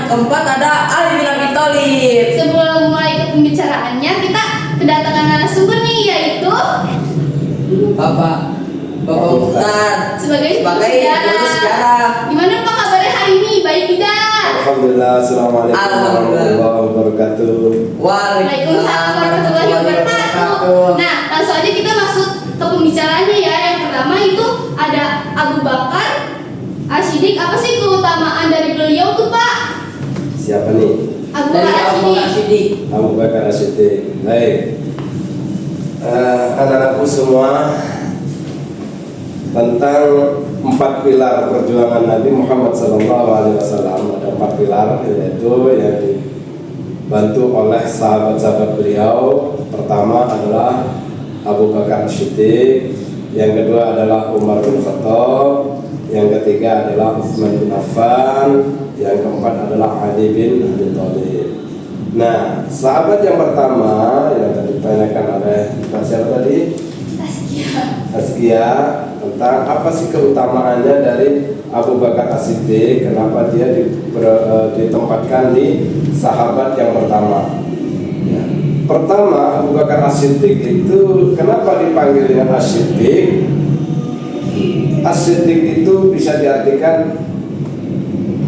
keempat ada Ali bin Abi Thalib. Sebelum mulai pembicaraannya, kita kedatangan narasumber nih, yaitu Bapak Mukhtar sebagai guru sejarah. Gimana Pak kabarnya hari ini? Baik tidak? Alhamdulillah. Assalamualaikum warahmatullahi wabarakatuh. Waalaikumsalam warahmatullahi wabarakatuh. Nah, langsung aja kita masuk ke pembicaraannya ya. Yang pertama itu ada Abu Bakar As-Siddiq. Apa sih keutamaan dari beliau tuh Pak? Siapa nih? Abu Dari Bakar Abu Bakar As-Siddiq. Siddiq. Abu Bakar As-Siddiq. Baik. Anak-anakku semua, tentang 4 pilar perjuangan Nabi Muhammad SAW. Ada 4 pilar, yaitu yang dibantu oleh sahabat-sahabat beliau. Pertama adalah Abu Bakar As-Siddiq, yang kedua adalah Umar bin Khattab, yang ketiga adalah Utsman bin Affan, yang keempat adalah Ali bin Abi Thalib. Nah, sahabat yang pertama yang tadi ditanyakan oleh siapa tadi? Askia, tentang apa sih keutamaannya dari Abu Bakar As-Siddiq, kenapa dia ditempatkan di sahabat yang pertama. Ya. Pertama, Abu Bakar As-Siddiq itu kenapa dipanggil dengan As-Siddiq? As-Siddiq itu bisa diartikan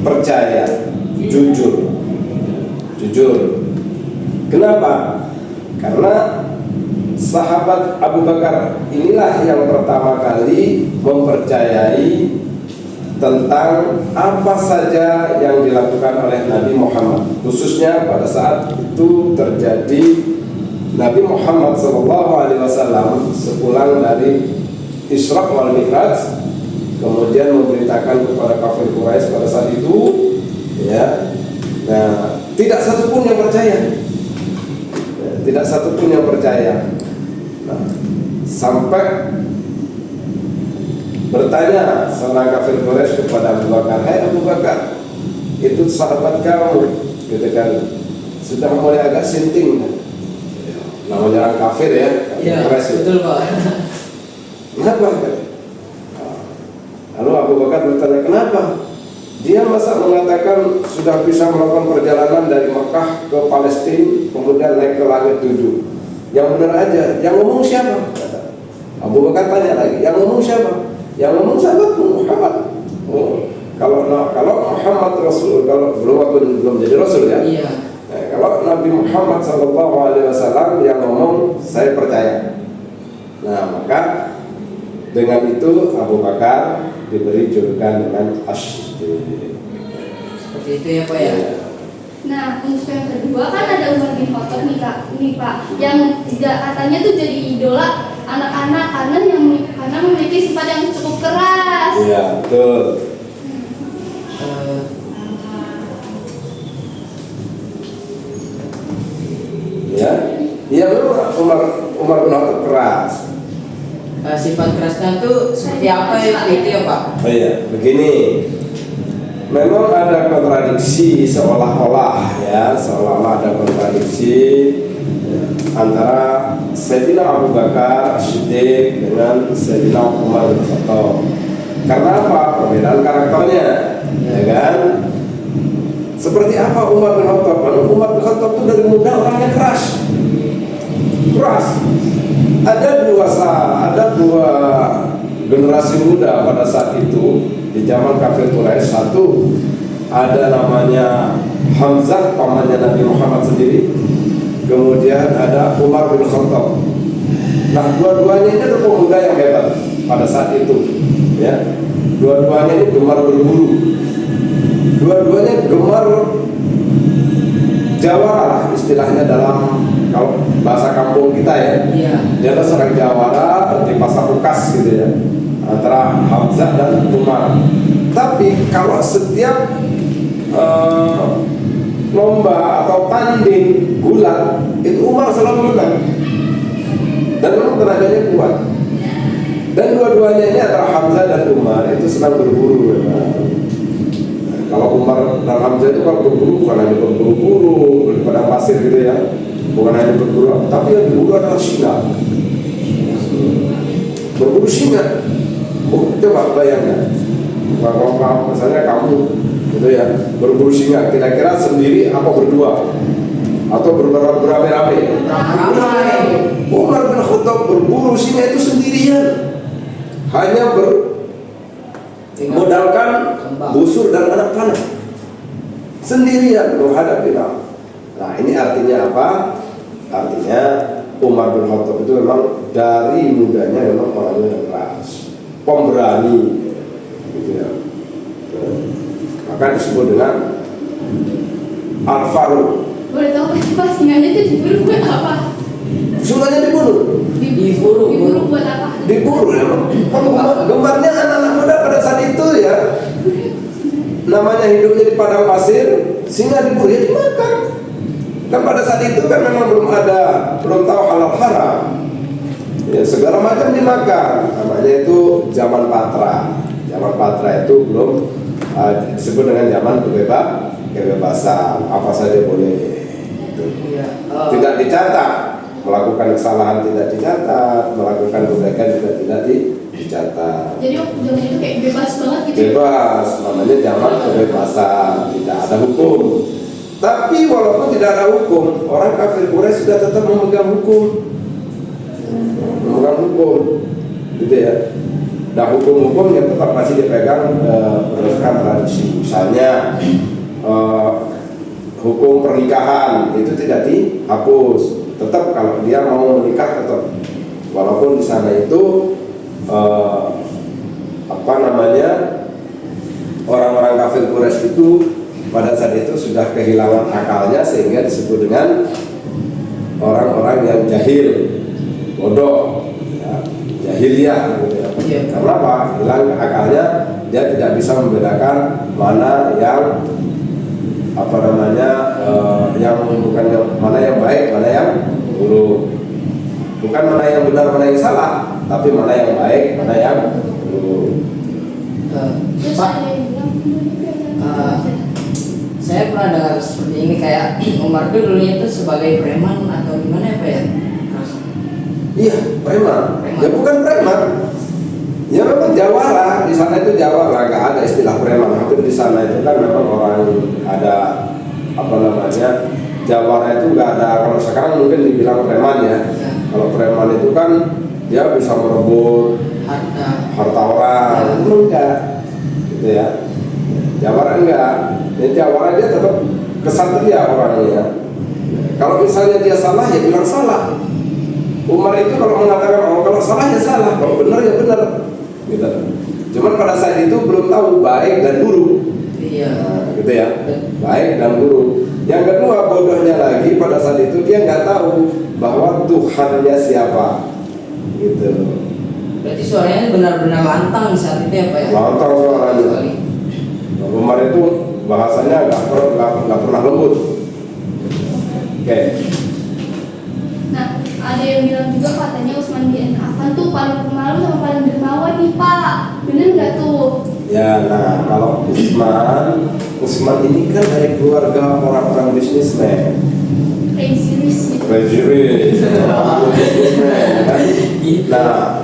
percaya, jujur. Kenapa? Karena sahabat Abu Bakar inilah yang pertama kali mempercayai tentang apa saja yang dilakukan oleh Nabi Muhammad, khususnya pada saat itu terjadi Nabi Muhammad SAW sepulang dari Isra wal Mi'raj, kemudian memberitakan kepada kafir Quraisy pada saat itu, ya. Nah, tidak satupun yang percaya. Tidak satupun yang percaya. Nah, sampai bertanya seorang kafir Quraisy kepada Abu Bakar, "Hai Abu Bakar, itu sahabat kamu, gitu kan, sudah mulai agak sinting." Namanya orang kafir ya, Iya, Quraisy. betul Pak. Kenapa? Lalu Abu Bakar bertanya, kenapa? Dia masa mengatakan sudah bisa melakukan perjalanan dari Mekah ke Palestina, kemudian naik ke langit 7. Yang benar aja, yang ngomong siapa? Kata Abu Bakar tanya lagi, yang ngomong siapa? Yang ngomong sahabat Muhammad. Oh, kalau Muhammad Rasul, kalau belum jadi Rasul ya. Iya. Nah, kalau Nabi Muhammad SAW yang ngomong, saya percaya. Nah, maka dengan itu Abu Bakar diberi julukan dengan As-Siddiq. Seperti itu ya Pak ya. Nah, untuk yang kedua kan ada Umar bin Khattab nih Pak, yang katanya tuh jadi idola anak-anak karena memiliki sifat yang cukup keras. Iya, betul. Ya, iya memang Umar bin Khattab keras. Sifat kerasnya tuh seperti apa ya itu ya Pak? Oh iya, begini. Memang ada kontradiksi seolah-olah ada kontradiksi antara Sayyidina Abu Bakar As-Siddiq dengan Sayyidina Umar bin Khattab. Karena apa? Perbedaan karakternya, ya kan? Seperti apa Umar bin Khattab? Umar bin Khattab itu dari muda orangnya keras. Ada dua generasi muda pada saat itu di zaman kafir Quraisy. Satu ada namanya Hamzah, pamannya Nabi Muhammad sendiri. Kemudian ada Umar bin Khattab. Nah, dua-duanya ini adalah pemuda yang hebat pada saat itu, ya. Dua-duanya ini gemar berburu. Dua-duanya gemar jawara, istilahnya dalam kalau bahasa kampung kita ya. Iya. Dia adalah seorang jawara di pasar ukas gitu ya, antara Hamzah dan Umar. Tapi kalau setiap lomba atau tanding gulat itu Umar selalu menang dan memang tenaganya kuat. Dan dua-duanya ini antara Hamzah dan Umar itu sedang berburu. Kalau Umar dan Hamzah itu kalau berburu bukan hanya berburu di padang pasir gitu ya, bukan hanya berburu, tapi yang diburu adalah singa. Berburu singa. Coba bayangkan, kalau misalnya kamu gitu ya, berburu singa. Kira-kira sendiri apa berdua atau beramai-ramai? Ramai. Umar bin Khattab berburu singa itu sendirian, hanya bermodalkan busur dan anak panah, sendirian menghadapi lawan. Nah, ini artinya apa? Artinya Umar bin Khattab itu memang dari mudanya memang orangnya keras, pemberani, gitu ya. Maka disebut dengan Al-Faruq. Boleh tahu Pak singanya itu diburu buat apa? Sungainya dibunuh. Diburu buat apa? Diburu ya. Gembarnya anak-anak muda pada saat itu ya, namanya hidupnya di padang pasir, singa diburu ya dimakan. Kan pada saat itu kan memang belum tahu halal haram. Ya, segala macam dimakan. Namanya itu zaman Patra. Zaman Patra itu belum disebut dengan zaman kebebasan, apa saja boleh. Tidak dicatat, melakukan kesalahan tidak dicatat, melakukan kebaikan juga tidak dicatat. Jadi zaman itu kayak bebas banget gitu. Bebas, namanya zaman kebebasan, tidak ada hukum. Tapi walaupun tidak ada hukum, orang kafir Quraisy sudah tetap memegang hukum, gitu ya. Nah, hukum-hukum yang tetap masih dipegang berdasarkan tradisi. Misalnya hukum pernikahan itu tidak dihapus, tetap kalau dia mau menikah tetap, walaupun di sana itu orang-orang kafir Quraisy itu pada saat itu sudah kehilangan akalnya sehingga disebut dengan orang-orang yang jahil, bodoh, ya, jahiliyah gitu ya. Karena apa? Hilang akalnya, dia tidak bisa membedakan mana yang yang mana yang baik, mana yang buruk. Bukan mana yang benar, mana yang salah, tapi mana yang baik, mana yang buruk. Pak, saya pernah dengar seperti ini, kayak Umar itu dulunya itu sebagai preman atau gimana ya Pak ya? Iya, preman. Ya bukan preman. Ya memang jawara, di sana itu jawara, nggak ada istilah preman. Hampir di sana itu kan memang orang ada jawara itu nggak ada. Kalau sekarang mungkin dibilang preman ya. Kalau preman itu kan dia bisa merebut harta orang, itu enggak, gitu ya. Jawara enggak. Jadi jawara dia tetap kesatria orangnya. Kalau misalnya dia salah ya bilang salah. Umar itu kalau mengatakan kalau salah ya salah, kalau benar ya benar, gitu. Cuman pada saat itu belum tahu baik dan buruk. Iya. Nah, gitu ya, baik dan buruk. Yang kedua, bodohnya lagi pada saat itu dia nggak tahu bahwa Tuhannya siapa, gitu. Berarti suaranya benar-benar lantang di saat itu ya Pak ya? Lantang suaranya. Umar itu bahasanya nggak pernah lembut. Oke. Nah, ada yang bilang juga katanya Utsman bin Affan tuh paling pemalu sama paling dermawan nih Pak. Bener nggak tuh? Ya, nah kalau Utsman ini kan dari keluarga orang-orang bisnismen. Crazy rich gitu. Crazy rich, bisnismen kan. Nah,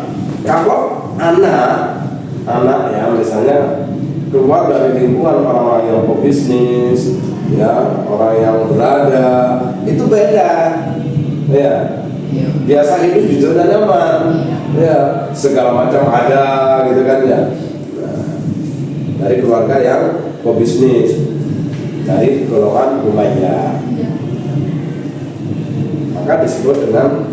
kalau anak ya misalnya keluar dari lingkungan orang-orang yang pebisnis, ya orang yang berada, itu beda. Ya, biasa hidup di zona nyaman, ya segala macam ada gitu kan ya. Nah, dari keluarga yang pebisnis, dari golongan Umayyah, maka disebut dengan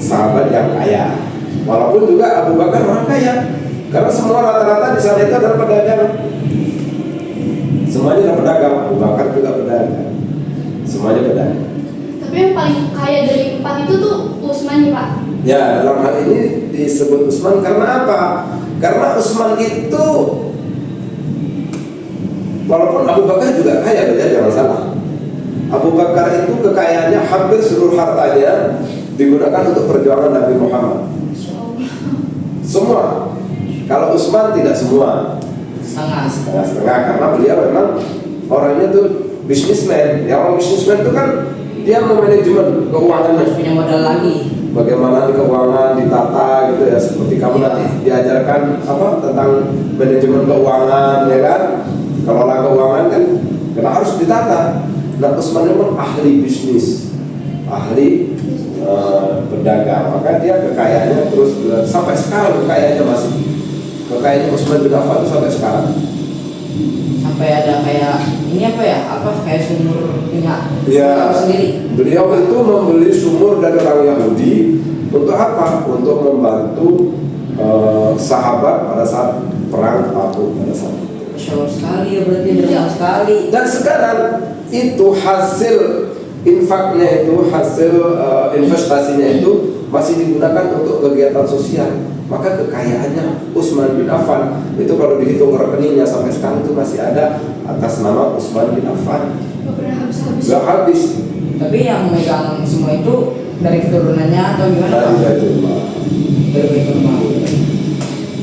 sahabat yang kaya. Walaupun juga Abu Bakar orang kaya, karena semua rata-rata di sana itu adalah pedagang. Semuanya adalah pedagang. Abu Bakar juga pedagang. Semuanya pedagang. Tapi yang paling kaya dari empat itu tuh Utsman nih Pak. Ya, dalam hal ini disebut Utsman karena apa? Karena Utsman itu walaupun Abu Bakar juga kaya, jangan salah. Abu Bakar itu kekayaannya hampir seluruh hartanya digunakan untuk perjuangan Nabi Muhammad. Semua. Kalau Utsman tidak semua. Setengah-setengah karena beliau memang orangnya tuh bisnismen. Ya, orang bisnismen itu kan dia memanajemen keuangannya. Punya modal lagi. Bagaimana keuangan ditata gitu ya, seperti kamu nanti diajarkan tentang manajemen keuangan ya kan. kelola keuangan kan karena harus ditata. Nah Utsman memang ahli bisnis, ahli berdagang, maka dia kekayaannya terus sampai sekarang kekayaannya masih kekayaannya Utsman bin Affan sampai sekarang. Sampai ada kayak ini apa ya? Apa kayak sumur punya Ya, sendiri. beliau itu membeli sumur dari orang Yahudi untuk apa? Untuk membantu sahabat pada saat perang Tabuk pada saat itu. Masya Allah sekali ya, berarti berapa sekali. Dan sekarang itu hasil infaknya itu, hasil investasinya itu masih digunakan untuk kegiatan sosial. Maka kekayaannya Utsman bin Affan itu kalau dihitung rekeningnya sampai sekarang itu masih ada atas nama Utsman bin Affan. Gak pernah habis-habis. Gak habis. Tapi yang memegang semua itu dari keturunannya atau gimana? Dari Pak? Baitullah. Dari Baitullah.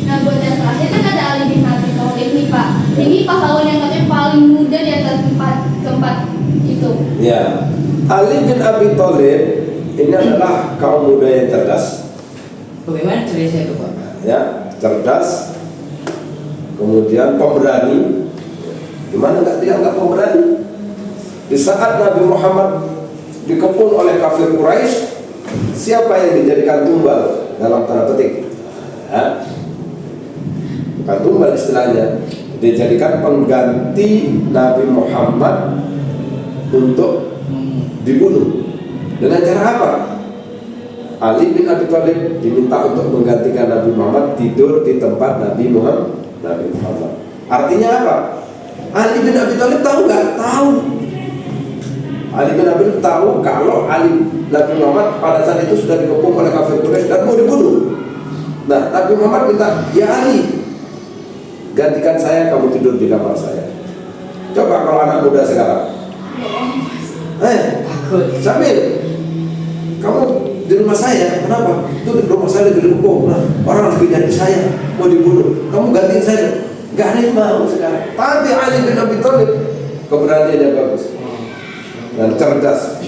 Nah buat yang terakhir kan ada Ali bin Abi Thalib nih Pak. Ini pahlawan yang katanya paling muda di antara keempat itu. Ya, Ali bin Abi Thalib ini adalah kaum muda yang cerdas. Bagaimana ceritanya itu Pak? Ya, cerdas, kemudian pemberani. Gimana nggak dianggap pemberani? Di saat Nabi Muhammad dikepung oleh kafir Quraisy, siapa yang dijadikan tumbal dalam tanda petik? Ya. Bukan tumbal istilahnya, dijadikan pengganti Nabi Muhammad untuk dibunuh. Dengan cara apa? Ali bin Abi Thalib diminta untuk menggantikan Nabi Muhammad tidur di tempat Nabi Muhammad. Artinya apa? Ali bin Abi Thalib tahu nggak? Tahu. Ali bin Abi Thalib tahu kalau Nabi Muhammad pada saat itu sudah dikepung oleh kafir Quraisy dan mau dibunuh. Nah, Nabi Muhammad minta, ya Ali, gantikan saya, kamu tidur di kamar saya. Coba kalau anak muda sekarang, Takut. Sambil kamu di rumah saya, kenapa? Itu di rumah saya lagi dikepung, nah, orang lagi nyari saya, mau dibunuh. Kamu gantiin saya, nggak ada yang mau sekarang. Tapi Ali bin Abi Thalib keberaniannya bagus dan cerdas.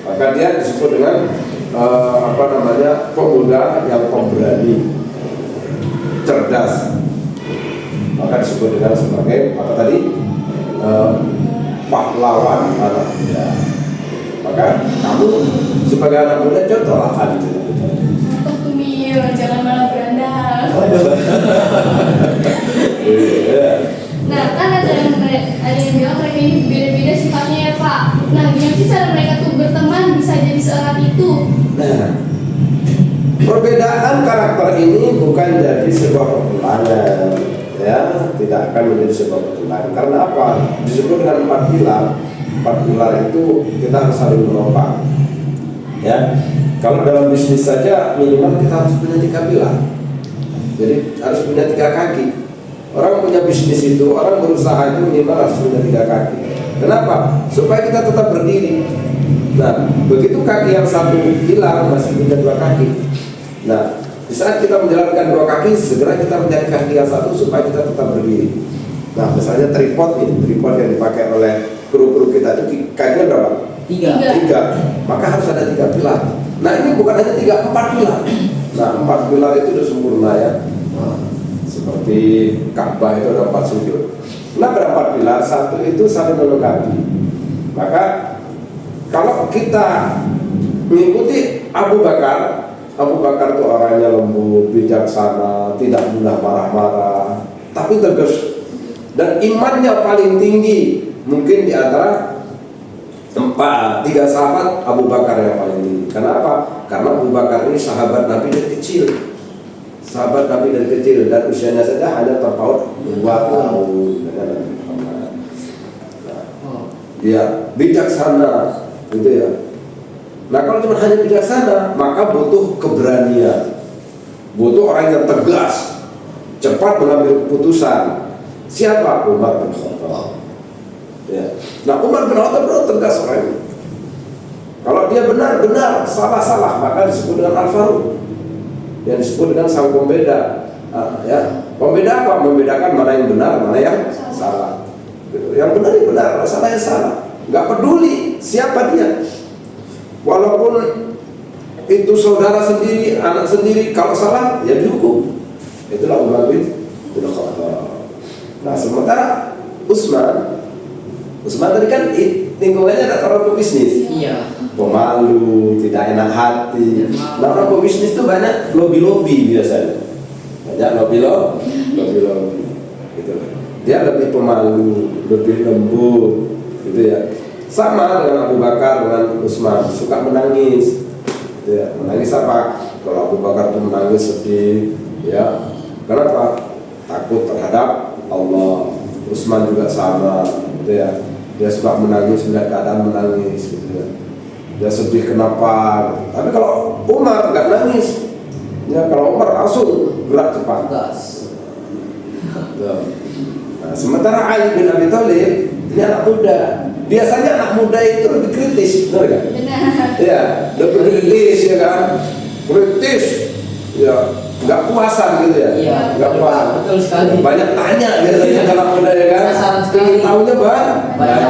Maka dia disebut dengan pemuda yang pemberani, cerdas. Maka disebut dengan sebagai apa tadi? Pahlawan anak muda. Maka kamu sebagai anak muda contohlah Ali bin Abi Thalib. Tumir, jangan malah berandal. Nah kan ada yang bilang mereka ini beda-beda sifatnya ya Pak. Nah gimana sih cara mereka tuh berteman bisa jadi seerat itu? Nah, perbedaan karakter ini bukan jadi sebuah pertentangan, ya, tidak akan menjadi sebuah pertentangan. Karena apa? Disebut dengan 4 pilar. 4 pilar itu kita harus saling menopang. Ya, kalau dalam bisnis saja minimal kita harus punya 3 pilar. Jadi harus punya 3 kaki. Orang punya bisnis itu, orang berusaha itu minimal harus punya 3 kaki. Kenapa? Supaya kita tetap berdiri. Nah, begitu kaki yang satu hilang masih punya 2 kaki. Nah, di saat kita menjalankan 2 kaki, segera kita mencari kaki yang satu supaya kita tetap berdiri. Nah, misalnya tripod ini, tripod yang dipakai oleh kru-kru kita itu kakinya berapa? 3. Maka harus ada 3 pilar. Nah, ini bukan hanya 3, 4 pilar. Nah, 4 pilar itu sudah sempurna ya. Seperti Ka'bah itu ada 4 sujud. Kenapa ada 4 pilar? Satu itu saling melengkapi. Maka kalau kita mengikuti Abu Bakar itu orangnya lembut, bijaksana, tidak mudah marah-marah, tapi tegas. Dan imannya paling tinggi mungkin di antara 3 sahabat, Abu Bakar yang paling tinggi. Kenapa? Karena Abu Bakar ini sahabat Nabi dari kecil. Sahabat Nabi dari kecil dan usianya saja hanya terpaut 2 tahun dengan Nabi Muhammad. Nah, dia bijaksana, gitu ya. Nah kalau cuma hanya bijaksana, maka butuh keberanian, butuh orang yang tegas, cepat mengambil keputusan. Siapa? Umar bin Khattab. Ya. Nah Umar bin Khattab benar tegas orangnya. Kalau dia benar, salah, maka disebut dengan Al-Faruq. Yang disebut dengan sang pembeda. Ya. Pembeda apa? Membedakan mana yang benar, mana yang salah. Yang benar yang benar, salah yang salah. Nggak peduli siapa dia. Walaupun itu saudara sendiri, anak sendiri, kalau salah ya dihukum. Itulah Umar bin Khattab. Nah sementara Usman tadi kan lingkungannya ada orang pebisnis, Iya. pemalu, tidak enak hati. Nah, orang pebisnis itu banyak lobby biasanya, banyak lobby gitu. Dia lebih pemalu, lebih lembut, gitu ya. Sama dengan Abu Bakar dengan Utsman, suka menangis, gitu ya. Menangis apa? Kalau Abu Bakar itu menangis sedih, ya. Kenapa? Takut terhadap Allah. Utsman juga sama, gitu ya. Dia suka menangis, melihat keadaan menangis, gitu ya. Dia sedih kenapa? Gitu. Tapi kalau Umar nggak nangis, ya kalau Umar langsung gerak cepat. Gas. Nah, sementara Ali bin Abi Thalib ini anak muda. Biasanya anak muda itu lebih kritis, benar kan? Benar. Ya, lebih kritis ya kan? Kritis, ya nggak puasan gitu ya? Iya, Nggak puasan. betul sekali. Banyak tanya biasanya anak muda ya kan? Penasaran sekali. Tahunya Banyak.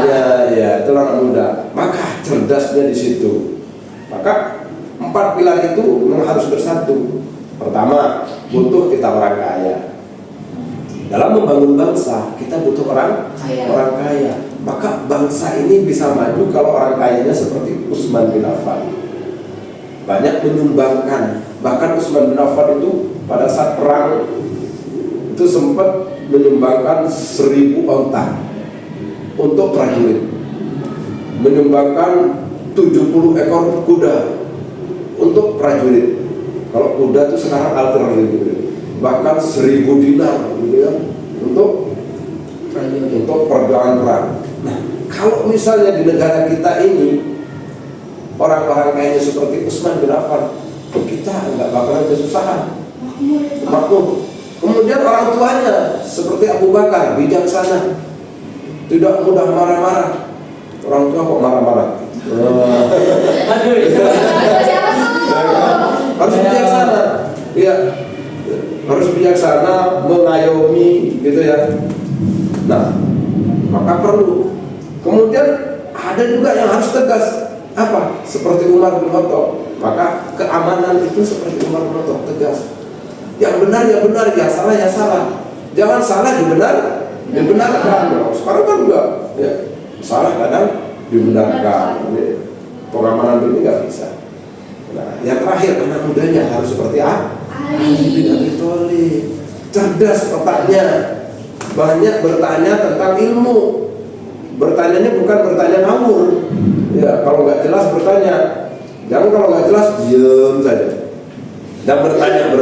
ya itu anak muda. Maka cerdasnya di situ. Maka 4 pilar itu memang harus bersatu. Pertama, butuh kita orang kaya. Dalam membangun bangsa, kita butuh orang kaya. Maka bangsa ini bisa maju kalau orang kayanya seperti Utsman bin Affan. Banyak menyumbangkan. Bahkan Utsman bin Affan itu pada saat perang itu sempat menyumbangkan 1000 onta untuk prajurit. Menyumbangkan 70 ekor kuda untuk prajurit. Kalau kuda itu sekarang alter gitu. Bahkan 1000 dinar gitu ya, untuk perjuangan perang. Nah, kalau misalnya di negara kita ini orang-orang kayaknya seperti Utsman bin Affan, kita nggak bakalan kesusahan, makmur. Kemudian orang tuanya seperti Abu Bakar, bijaksana, tidak mudah marah-marah. Orang tua kok marah-marah? Aduh. Siapa tuh? Harus bijaksana, ya. Harus bijaksana, mengayomi gitu ya. Nah, maka perlu. Kemudian ada juga yang harus tegas. Apa? Seperti Umar bin Khattab. Maka keamanan itu seperti Umar bin Khattab, tegas. Yang benar ya benar, yang salah ya salah. Jangan salah dibenarkan. Sekarang kan enggak, ya. Salah kadang dibenarkan. Pengamanan ini nggak bisa. Nah, yang terakhir anak mudanya harus seperti apa? Ali bin Abi Thalib, cerdas otaknya, banyak bertanya tentang ilmu. Bertanyanya bukan bertanya ngawur. Ya, kalau nggak jelas bertanya. Jangan kalau nggak jelas diam saja. Dan bertanya,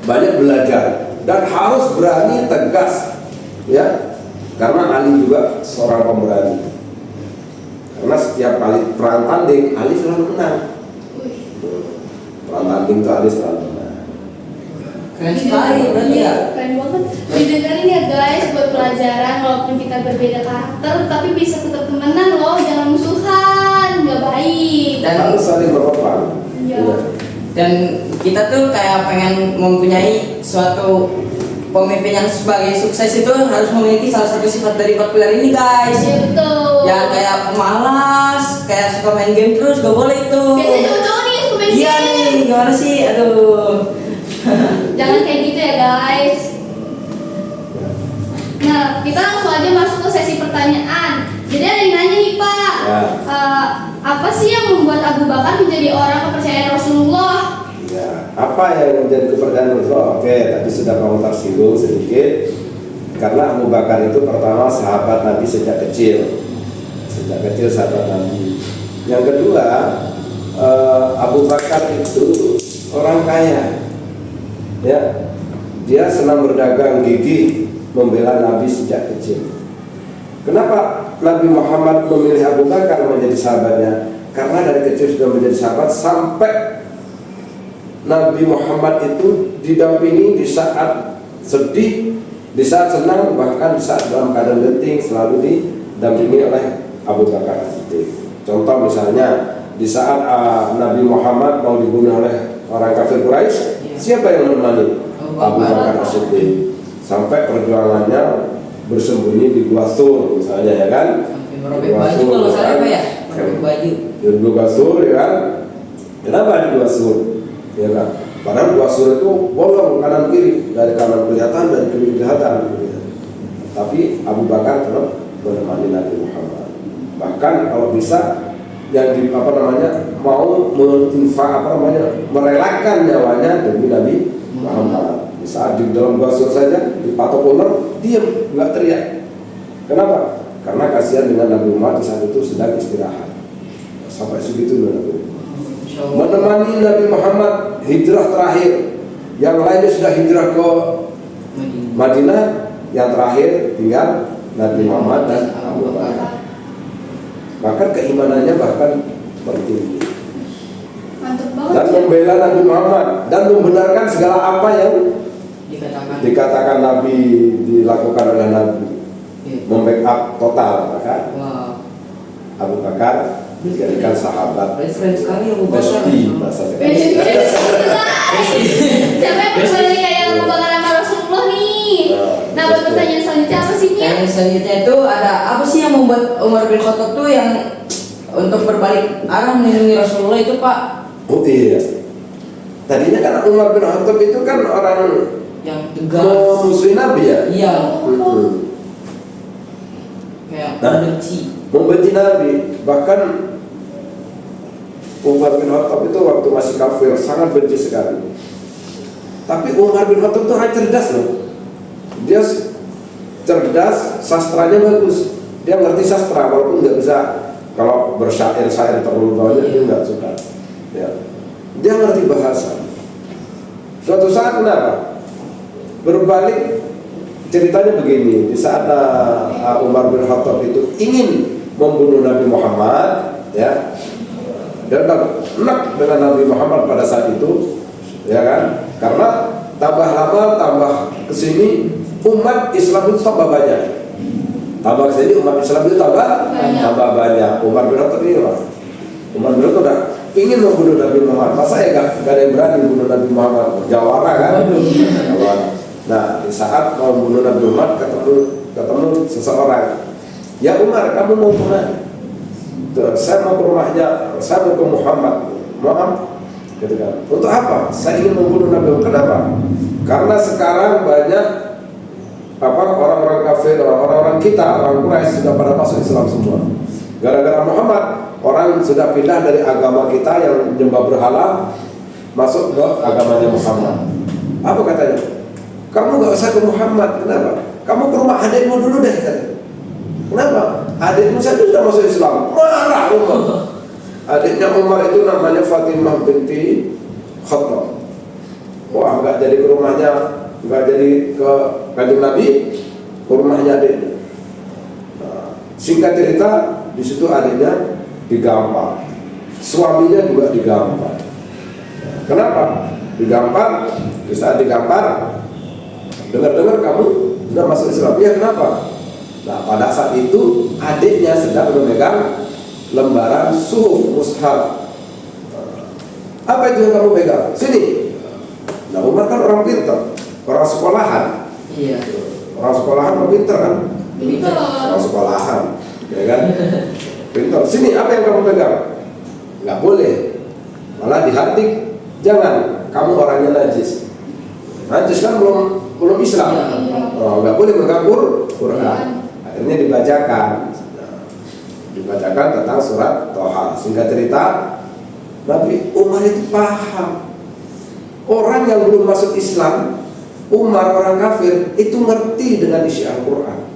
banyak belajar dan harus berani tegas. Ya, karena Ali juga seorang pemberani. Karena setiap kali perang tanding, Ali selalu menang. Perang tanding itu Ali selalu menang. Keren sekali berarti ya. Keren banget. Didengerin ya guys, buat pelajaran walaupun kita berbeda karakter, tapi bisa tetap temenan loh, jangan musuhan, nggak baik. Dan Harus saling menopang. Iya. dan kita tuh kayak pengen mempunyai suatu pemimpin yang sebagai sukses itu harus memiliki salah satu sifat dari 4 pilar ini guys. Iya betul. Yang kayak pemalas, kayak suka main game terus, gak boleh itu. Biasanya cowok-cowok nih suka main Iya game. nih, gimana sih? Aduh. Jangan kayak gitu ya guys. Nah, kita langsung aja masuk ke sesi pertanyaan. Jadi ada yang nanya nih Pak, Ya. apa sih yang membuat Abu Bakar menjadi orang kepercayaan Rasulullah? Ya, apa yang menjadi kepercayaan Rasulullah? Oke, tadi sudah kamu tersinggung sedikit. Karena Abu Bakar itu pertama sahabat Nabi sejak kecil. Sejak kecil sahabat Nabi. Yang kedua, Abu Bakar itu orang kaya. Ya, dia senang berdagang, gigih membela Nabi sejak kecil. Kenapa Nabi Muhammad memilih Abu Bakar menjadi sahabatnya? Karena dari kecil sudah menjadi sahabat sampai Nabi Muhammad itu didampingi di saat sedih, di saat senang, bahkan di saat dalam keadaan genting selalu didampingi oleh Abu Bakar As-Siddiq. Contoh misalnya di saat Nabi Muhammad mau dibunuh oleh orang kafir Quraisy, siapa yang menemani? Abu Bakar As-Siddiq. Sampai perjuangannya bersembunyi di Gua Thur misalnya, ya kan? Merobek baju kalau saya Pak ya, merobek baju. Di Gua Thur, ya kan? Kenapa di Gua Thur? Ya kan? Padahal Gua Thur itu bolong kanan kiri, dari kanan kelihatan, dari kiri kelihatan. tapi Abu Bakar tetap menemani Nabi Muhammad. Bahkan kalau bisa yang mau merelakan nyawanya demi Nabi Muhammad. Di saat di dalam gua sur saja dipatok ular, diam, nggak teriak. Kenapa? Karena kasihan dengan Nabi Muhammad di saat itu sedang istirahat. Sampai segitu loh Nabi. Menemani Nabi Muhammad hijrah terakhir. Yang lainnya sudah hijrah ke Madinah, yang terakhir tinggal Nabi Muhammad dan Abu Bakar. Bahkan keimanannya bertinggi. Mantap banget. Dan membela Nabi Muhammad dan membenarkan segala apa yang dikatakan Nabi, dilakukan oleh Nabi. Membackup total, maka Abu Bakar dijadikan sahabat. Keren sekali Abu Bakar. Besti bahasa Siapa yang berbalik kayak Abu Bakar sama Rasulullah nih? Nah, buat pertanyaan selanjutnya apa sih Nya? Yang selanjutnya itu ada apa sih yang membuat Umar bin Khattab tuh yang untuk berbalik arah melindungi Rasulullah itu Pak? Oh iya. Tadinya kan Umar bin Khattab itu kan orang Yang tegas. musuhin Nabi ya. Iya. Nah, Kayak membenci Nabi. Bahkan Umar bin Khattab itu waktu masih kafir sangat benci sekali. Tapi Umar bin Khattab itu orang cerdas loh. Dia cerdas, sastranya bagus. Dia ngerti sastra walaupun nggak bisa, kalau bersyair-syair terlalu banyak dia nggak suka. Ya. Dia ngerti bahasa. Suatu saat kenapa? Berbalik ceritanya begini. Di saat Umar bin Khattab itu ingin membunuh Nabi Muhammad, ya, dia enak dengan Nabi Muhammad pada saat itu, ya kan? Karena tambah lama tambah kesini umat Islam itu tambah banyak. Tambah kesini umat Islam itu tambah banyak. Umar bin Khattab ini lah. Umar bin Khattab udah ingin membunuh Nabi Muhammad. Masa ya gak ada yang berani membunuh Nabi Muhammad? Jawara kan? Jawara. Nah, di saat mau membunuh Nabi Muhammad ketemu seseorang. Ya Umar, kamu mau kemana? Saya mau ke rumahnya, saya mau ke Muhammad. Maaf, gitu kan. Untuk apa? Saya ingin membunuh Nabi Muhammad. Kenapa? Karena sekarang banyak orang-orang kafir, orang-orang kita, orang Quraisy sudah pada masuk Islam semua. Gara-gara Muhammad, orang sudah pindah dari agama kita yang menyembah berhala masuk ke agamanya Muhammad. Apa katanya? Kamu gak usah ke Muhammad. Kenapa? Kamu ke rumah adikmu dulu deh katanya. Kenapa? Adikmu saja sudah masuk Islam. Marah Umar. Adiknya Umar itu namanya Fatimah binti Khattab. Wah, nggak jadi ke rumahnya, nggak jadi ke kanjeng Nabi, ke rumahnya adiknya. Nah, singkat cerita, di situ adiknya digampar, suaminya juga digampar. Kenapa? Digampar. Di saat digampar, dengar-dengar kamu sudah masuk Islam. Ya kenapa? Nah, pada saat itu adiknya sedang memegang lembaran suhuf mushaf. Apa itu yang kamu pegang? Sini. Nah, Umar kan orang pintar, orang sekolahan. Iya. Orang sekolahan orang pintar kan? Pintar. Orang sekolahan, ya kan? Pintar. Sini, apa yang kamu pegang? Nggak boleh. Malah dihatik. Jangan. Kamu orangnya najis. Najis kan belum Islam. Oh, nggak boleh megang Quran. Akhirnya dibacakan tentang surat Toha. Singkat cerita, Nabi Umar itu paham. Orang yang belum masuk Islam, Umar orang kafir, itu ngerti dengan isi Al-Quran.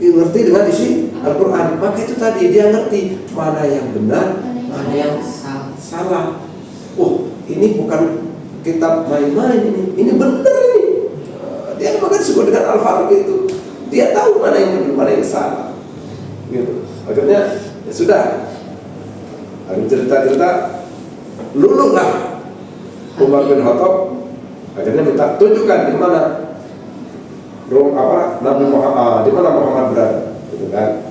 Dia ngerti dengan isi Al-Quran. Maka itu tadi dia ngerti mana yang benar, Mana yang salah. Oh, ini bukan kitab main-main ini. Ini benar ini. Dia maka disebut dengan Al-Faruq itu. Dia tahu mana yang benar, mana yang salah. Gitu. Akhirnya ya sudah. Ada cerita-cerita luluhlah Umar bin Khattab. Akhirnya minta tunjukkan di mana Nabi Muhammad, di mana Muhammad berada, gitu kan?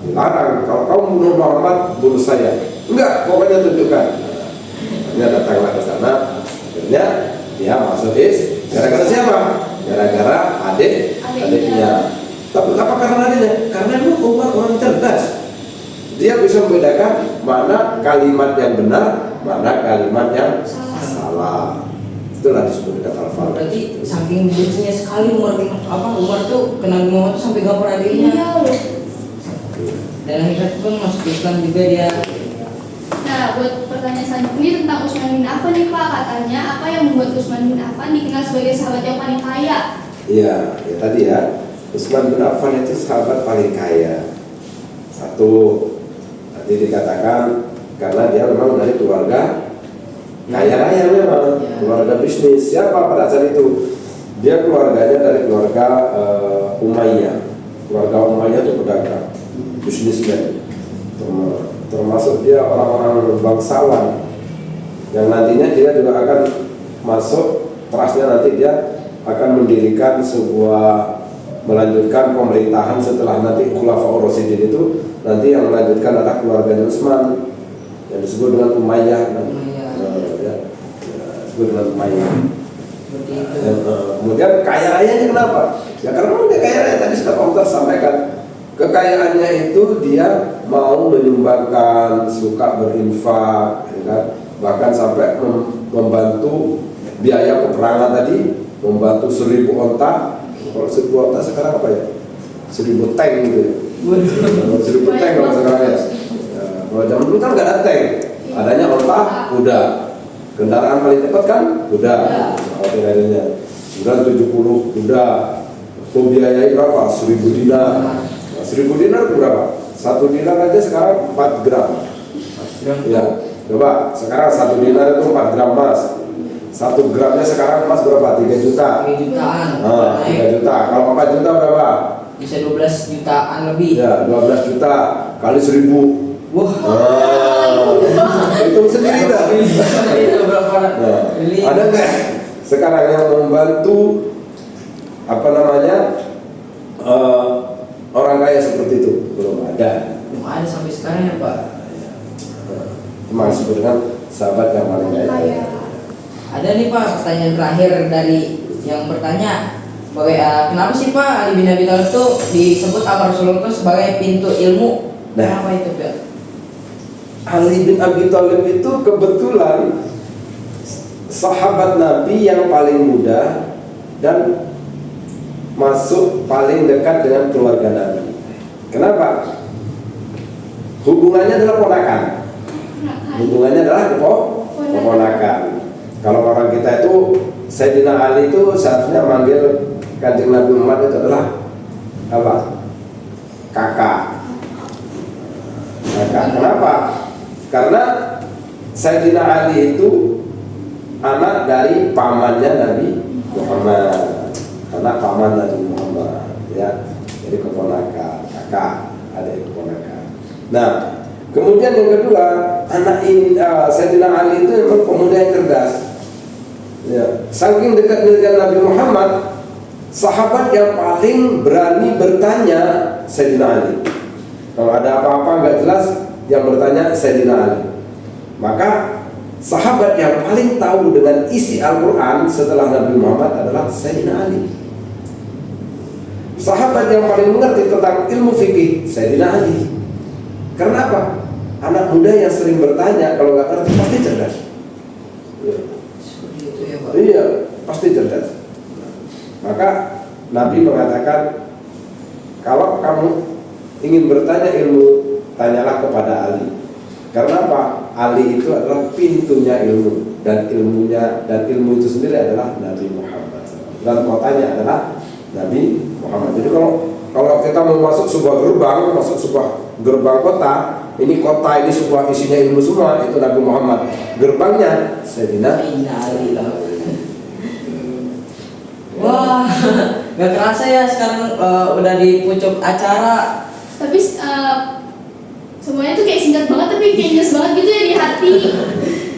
Dilarang. Kalau kamu bunuh Muhammad, bunuh saya. Enggak, pokoknya tunjukkan. Akhirnya datanglah ke sana. Akhirnya dia masuk gara-gara siapa? Gara-gara adiknya. Tapi apa karena adiknya? Karena Umar orang cerdas. Dia bisa membedakan mana kalimat yang benar, mana kalimat yang salah. Itulah disebut dengan Al-Faruq. Berarti sampai saking bencinya sekali Umar tuh kena Muhammad tuh sampai gak pernah adiknya. Iya loh. Dan akhirnya pun masuk Islam juga dia. Nah, buat pertanyaan selanjutnya ini tentang Utsman bin Affan nih Pak. Katanya apa yang membuat Utsman bin Affan dikenal sebagai sahabat yang paling kaya? Iya, ya tadi ya, Utsman bin Affan itu sahabat paling kaya. Satu, tadi dikatakan karena dia memang dari keluarga kaya raya memang, keluarga bisnis. Siapa pada saat itu? Dia keluarganya dari keluarga Umayyah. Keluarga Umayyah itu pedagang, bisnismen. Termasuk dia orang-orang bangsawan yang nantinya dia juga akan masuk, terasnya nanti dia akan mendirikan melanjutkan pemerintahan setelah nanti Khulafaur Rasyidin itu nanti yang melanjutkan adalah keluarga Utsman yang disebut dengan Umayyah. Disebut dengan Umayyah. Kemudian kaya rayanya kenapa? Ya karena dia kaya raya, tadi sudah Pak Mukhtar sampaikan. Kekayaannya itu dia mau menyumbangkan, suka berinfak, ya kan? Bahkan sampai membantu biaya peperangan tadi, membantu 1000 onta. Kalau 1000 onta sekarang apa ya? 1000 tank gitu ya. 1000 tank kalau sekarang ya. Kalau zaman dulu kan nggak ada tank, adanya onta, kuda. Kendaraan paling cepat kan kuda. Oke, adanya. Kemudian 70 kuda. Biayai berapa? 1000 dinar. 1000 dinar berapa? 1 dinar aja sekarang 4 gram. Ya, coba sekarang 1 dinar itu 4 gram emas. 1 gramnya sekarang emas berapa? 3 juta. 3 jutaan. 3 juta. Kalau 4 juta berapa? Bisa 12 jutaan lebih. Ya, 12 juta kali 1000. Wah. Hitung sendiri dah. Itu berapa? Ada nggak sekarang yang membantu orang kaya seperti itu? Belum ada. Belum ada sampai sekarang ya Pak. Cuma disebut dengan sahabat yang paling kaya. Ada nih Pak pertanyaan terakhir dari yang bertanya, kenapa sih Pak Ali bin Abi Thalib itu disebut sama Rasulullah itu sebagai pintu ilmu? Kenapa itu Pak? Ali bin Abi Thalib itu kebetulan sahabat Nabi yang paling muda dan masuk paling dekat dengan keluarga Nabi. Kenapa? Hubungannya adalah ponakan. Hubungannya adalah keponakan. Kalau orang kita itu Sayyidina Ali itu seharusnya manggil Kanjeng Nabi Muhammad itu adalah apa? Kakak. Kenapa? Karena Sayyidina Ali itu anak dari pamannya Nabi Muhammad, anak paman Nabi Muhammad, ya, jadi keponakan, kakak, adik keponakan. Nah, kemudian yang kedua, anak ini Sayyidina Ali itu memang pemuda yang cerdas. Ya, saking dekat dengan Nabi Muhammad, sahabat yang paling berani bertanya Sayyidina Ali. Kalau ada apa-apa nggak jelas, yang bertanya Sayyidina Ali. Maka sahabat yang paling tahu dengan isi Al-Quran setelah Nabi Muhammad adalah Sayyidina Ali. Sahabat yang paling mengerti tentang ilmu fikih Sayyidina Ali. Karena apa? Anak muda yang sering bertanya, kalau nggak ngerti pasti cerdas. Seperti itu ya Pak. Iya, pasti cerdas. Maka Nabi mengatakan, kalau kamu ingin bertanya ilmu, tanyalah kepada Ali. Karena apa? Ali itu adalah pintunya ilmu, dan ilmu itu sendiri adalah Nabi Muhammad. Dan kotanya adalah Nabi Muhammad. Jadi kalau kita mau masuk sebuah gerbang kota, ini kota ini sebuah isinya ilmu semua, itu Nabi Muhammad. Gerbangnya Sayyidina Ali. Wah, nggak kerasa ya sekarang udah di pucuk acara. Tapi semuanya tuh kayak singkat banget tapi kayak jelas banget gitu ya di hati.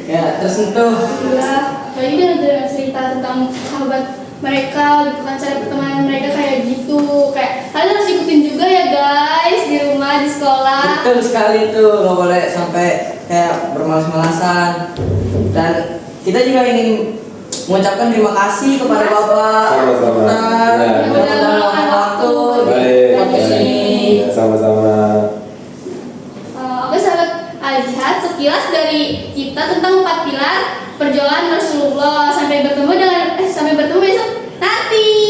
Ya, tersentuh. Iya, apalagi dengan cerita tentang sahabat mereka gitu kan, cara pertemanan mereka kayak gitu. Kayak kalian harus ikutin juga ya guys di rumah, di sekolah. Betul sekali tuh, nggak boleh sampai kayak bermalas-malasan. Dan kita juga ingin mengucapkan terima kasih kepada Bapak Sama-sama. yang Ya. sudah meluangkan waktu Baik, di sini. ya, sama-sama. Oke sahabat Al-Jihad, sekilas dari kita tentang 4 pilar perjuangan Rasulullah. Sampai bertemu besok Tati.